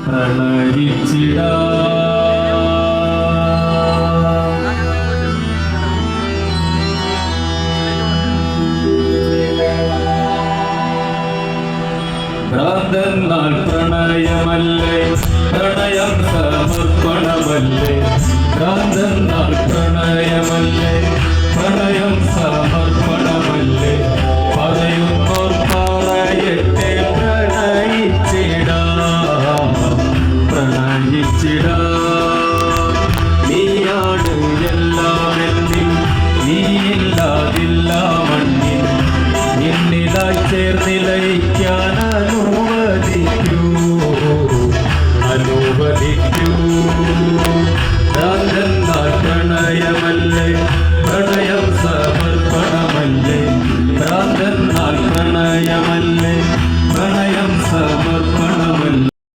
പ്രണയിച്ചിടാ ഭ്രാന്തന്നാൽ പ്രണയമല്ലേ പ്രണയം സമർപ്പണമല്ലേ ഭ്രാന്തന്നാൽ പ്രണയമല്ലേ പ്രണയം സമർപ്പണമല്ലേ പറയുന്നു